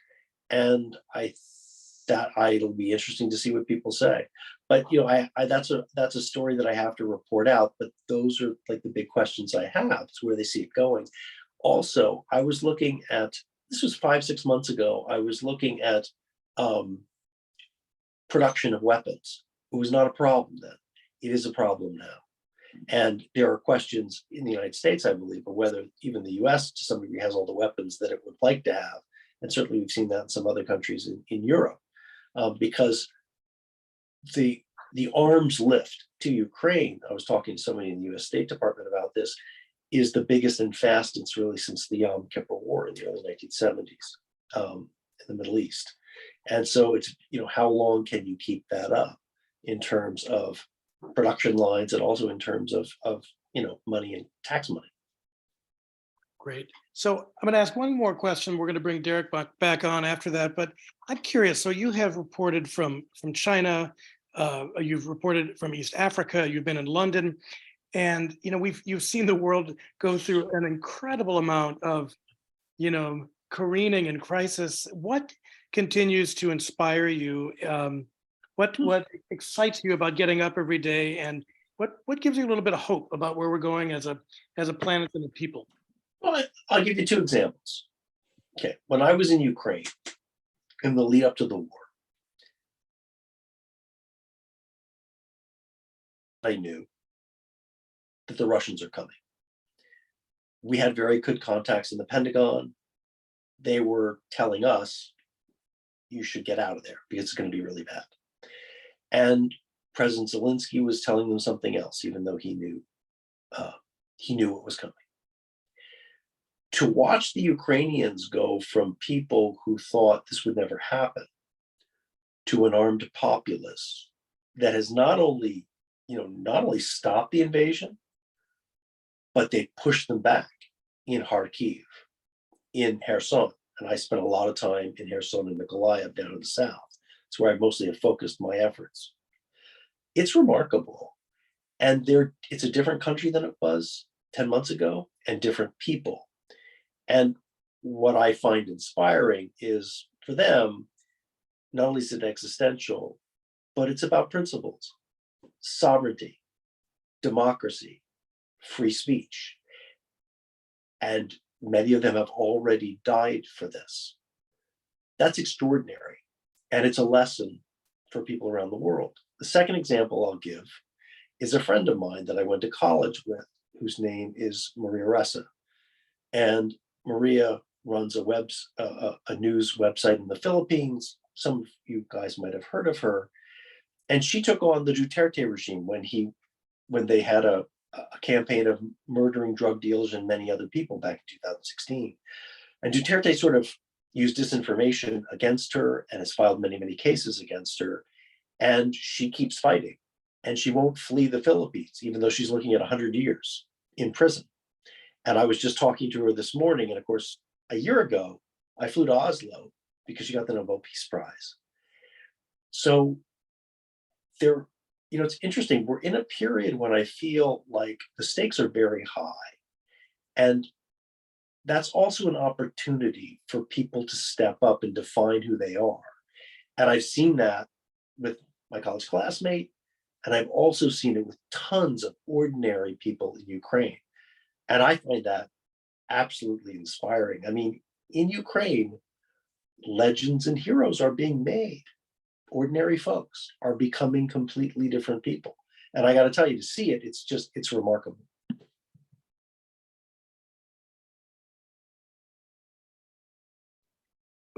And it'll be interesting to see what people say. But that's a story that I have to report out. But those are like the big questions I have. It's where they see it going. Also, I was looking at, this was 5-6 months ago, I was looking at production of weapons. It was not a problem then. It is a problem now. And there are questions in the United States, I believe, of whether even the US to some degree has all the weapons that it would like to have. And certainly we've seen that in some other countries in Europe, because the arms lift to Ukraine, I was talking to somebody in the US State Department about this, is the biggest and fastest really since the Yom Kippur War in the early 1970s in the Middle East. And so it's, how long can you keep that up in terms of production lines and also in terms of money and tax money. Great. So I'm going to ask one more question. We're going to bring Derek back on after that, but I'm curious. So you have reported from China, you've reported from East Africa, you've been in London, and you've seen the world go through an incredible amount of careening and crisis. What continues to inspire you? What excites you about getting up every day, and what gives you a little bit of hope about where we're going as a planet and a people? Well, I'll give you 2 examples. Okay, when I was in Ukraine in the lead up to the war, I knew that the Russians are coming. We had very good contacts in the Pentagon. They were telling us, you should get out of there because it's going to be really bad. And President Zelensky was telling them something else, even though he knew what was coming. To watch the Ukrainians go from people who thought this would never happen to an armed populace that has not only stopped the invasion, but they pushed them back in Kharkiv, in Kherson. And I spent a lot of time in Kherson and Mykolaiv down in the south. It's where I mostly have focused my efforts. It's remarkable. And it's a different country than it was 10 months ago, and different people. And what I find inspiring is, for them, not only is it existential, but it's about principles, sovereignty, democracy, free speech. And many of them have already died for this. That's extraordinary. And it's a lesson for people around the world. The second example I'll give is a friend of mine that I went to college with, whose name is Maria Ressa. And Maria runs a news website in the Philippines. Some of you guys might have heard of her. And she took on the Duterte regime when they had a campaign of murdering drug dealers and many other people back in 2016. And Duterte sort of used disinformation against her and has filed many, many cases against her. And she keeps fighting. And she won't flee the Philippines, even though she's looking at 100 years in prison. And I was just talking to her this morning. And of course, a year ago, I flew to Oslo because she got the Nobel Peace Prize. So it's interesting. We're in a period when I feel like the stakes are very high. And that's also an opportunity for people to step up and define who they are. And I've seen that with my college classmate, and I've also seen it with tons of ordinary people in Ukraine. And I find that absolutely inspiring. I mean, in Ukraine, legends and heroes are being made. Ordinary folks are becoming completely different people. And I got to tell you, to see it, it's remarkable.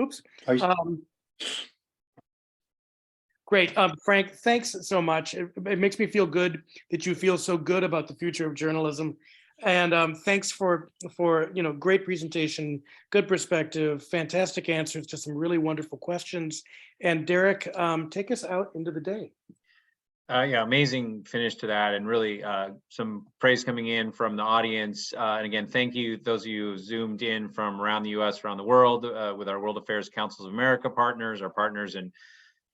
Oops. Great. Frank, thanks so much. It makes me feel good that you feel so good about the future of journalism. And thanks for great presentation, good perspective, fantastic answers to some really wonderful questions. And Derek, take us out into the day. Yeah, amazing finish to that, and really some praise coming in from the audience. And again, thank you, those of you who zoomed in from around the US, around the world, with our World Affairs Councils of America partners, our partners in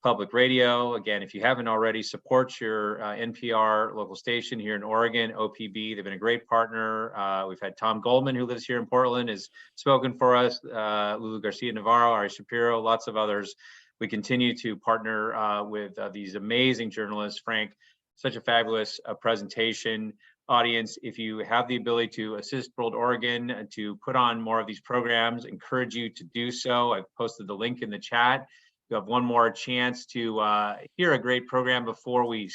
public radio. Again, if you haven't already, support your NPR local station here in Oregon, OPB. They've been a great partner. We've had Tom Goldman, who lives here in Portland, has spoken for us, Lulu Garcia Navarro, Ari Shapiro, lots of others. We continue to partner with these amazing journalists. Frank, such a fabulous presentation. Audience, if you have the ability to assist World Oregon to put on more of these programs, encourage you to do so. I've posted the link in the chat. You have one more chance to hear a great program before we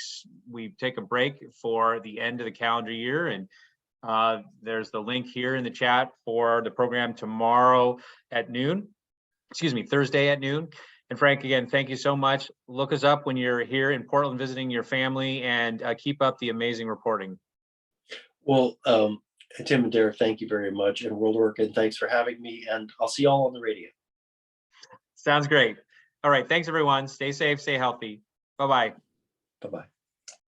take a break for the end of the calendar year. And there's the link here in the chat for the program tomorrow at noon. Excuse me, Thursday at noon. And Frank, again, thank you so much. Look us up when you're here in Portland visiting your family, and keep up the amazing reporting. Well, Tim and Derek, thank you very much. And World Oregon, thanks for having me. And I'll see you all on the radio. Sounds great. All right, thanks everyone. Stay safe, stay healthy. Bye-bye. Bye-bye.